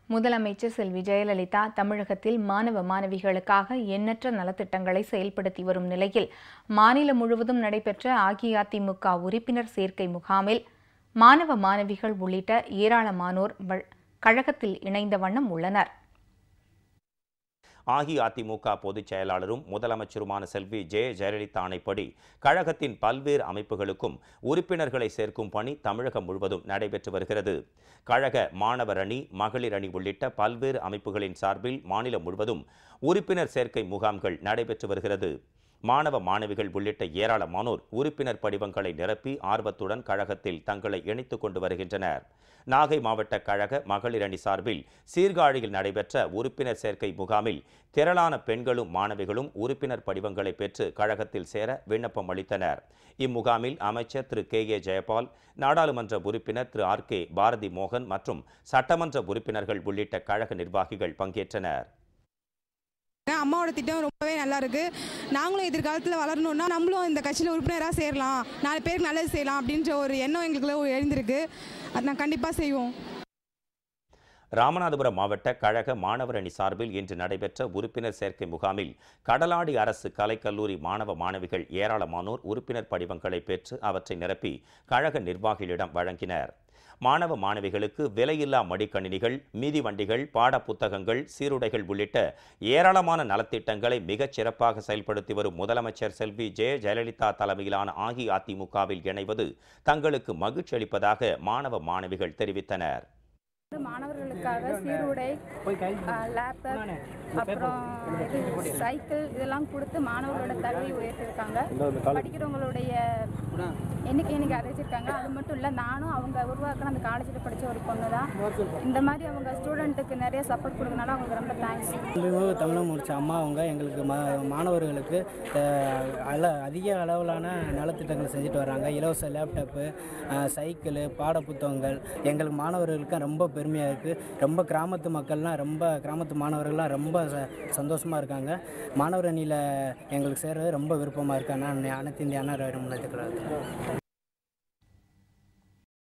முதலமைச்சர் செல்வி ஜெயலலிதா தமிழகத்தில் மாணவ மாணவிகளுக்காக எண்ணற்ற நலத்திட்டங்களை செயல்படுத்தி வரும் நிலையில் மாநிலம் முழுவதும் நடைபெற்ற அஇஅதிமுக உறுப்பினர் சேர்க்கை முகாமில் மாணவ மாணவிகள் உள்ளிட்ட ஏராளமானோர் கழகத்தில் இணைந்த வண்ணம் உள்ளனர். அஇஅதிமுக பொதுச் செயலாளரும் முதலமைச்சருமான செல்வி ஜெயலலிதா ஆணைப்படி கழகத்தின் பல்வேறு அமைப்புகளுக்கும் உறுப்பினர்களை சேர்க்கும் பணி தமிழகம் முழுவதும் நடைபெற்று வருகிறது. கழக மாணவர் அணி, மகளிர் அணி உள்ளிட்ட பல்வேறு அமைப்புகளின் சார்பில் மாநிலம் முழுவதும் உறுப்பினர் சேர்க்கை முகாம்கள் நடைபெற்று வருகிறது. மாணவ மாணவிகள் உள்ளிட்ட ஏராளமானோர் உறுப்பினர் படிவங்களை நிரப்பி ஆர்வத்துடன் கழகத்தில் தங்களை இணைத்துக் கொண்டு வருகின்றனர். நாகை மாவட்ட கழக மகளிர் அணி சார்பில் சீர்காழியில் நடைபெற்ற உறுப்பினர் சேர்க்கை முகாமில் திரளான பெண்களும் மாணவிகளும் உறுப்பினர் படிவங்களை பெற்று கழகத்தில் சேர விண்ணப்பம் அளித்தனர். இம்முகாமில் அமைச்சர் திரு கே.ஏ. ஜெயபால், நாடாளுமன்ற உறுப்பினர் திரு ஆர்.கே. பாரதி மோகன் மற்றும் சட்டமன்ற உறுப்பினர்கள் உள்ளிட்ட கழக நிர்வாகிகள் பங்கேற்றனர். அம்மாவோட திட்டம் ரொம்பவே நல்லா இருக்கு. நாங்களும் எதிர்காலத்தில் வளரணும்னா நம்மளும் இந்த கட்சியில் உறுப்பினராக சேரலாம், 4 பேருக்கு நல்லது செய்யலாம் அப்படின்ற ஒரு எண்ணம் எங்களுக்குள்ள எழுந்திருக்கு. அது நான் கண்டிப்பாக செய்வோம். ராமநாதபுரம் மாவட்ட கழக மாணவர் அணி சார்பில் இன்று நடைபெற்ற உறுப்பினர் சேர்க்கை முகாமில் கடலாடி அரசு கலைக்கல்லூரி மாணவ மாணவிகள் ஏராளமானோர் உறுப்பினர் படிவங்களை பெற்று அவற்றை நிரப்பி கழக நிர்வாகிகளிடம் வழங்கினர். மாணவ மாணவிகளுக்கு விலையில்லா மடிக்கணினிகள், மிதிவண்டிகள், பாடப்புத்தகங்கள், சீருடைகள் உள்ளிட்ட ஏராளமான நலத்திட்டங்களை மிகச் சிறப்பாக செயல்படுத்தி வரும் முதலமைச்சர் செல்வி ஜெயலலிதா தலைமையிலான அஇஅதிமுகவில் இணைவது தங்களுக்கு மகிழ்ச்சி அளிப்பதாக மாணவ மாணவிகள் தெரிவித்தனர். மாணவர்களுக்காக சீருடை, லேப்டாப், அப்புறம் சைக்கிள் இதெல்லாம் கொடுத்து மாணவர்களோட தகுதி உயர்த்திருக்காங்க. படிக்கிறவங்களுடைய எண்ணிக்கை அதிகரிச்சிருக்காங்க. அது மட்டும் இல்லை, நானும் அவங்க உருவாக்கின அந்த காலேஜில் படித்த ஒரு பொண்ணு தான். இந்த மாதிரி அவங்க ஸ்டூடெண்ட்டுக்கு நிறைய சப்போர்ட் கொடுக்கறனால அவங்களுக்கு ரொம்ப தேங்க்ஸ். தமிழ் முடித்த அம்மா அவங்க எங்களுக்கு மாணவர்களுக்கு அதிக அளவிலான நலத்திட்டங்களை செஞ்சுட்டு வர்றாங்க. இலவச லேப்டாப்பு, சைக்கிள், பாடப்புத்தகங்கள் எங்களுக்கு மாணவர்களுக்கு ரொம்ப பெருமையாக இருக்குது. ரொம்ப கிராமத்து மக்கள்லாம், கிராமத்து மாணவர்கள்லாம் ரொம்ப சந்தோஷமாக இருக்காங்க. மாணவர் அணியில் எங்களுக்கு சேர்றது ரொம்ப விருப்பமாக இருக்கு. ஆனால் அனைத்து இந்திய அண்ணா திராவிட முன்னேற்றக் கழகத்தில்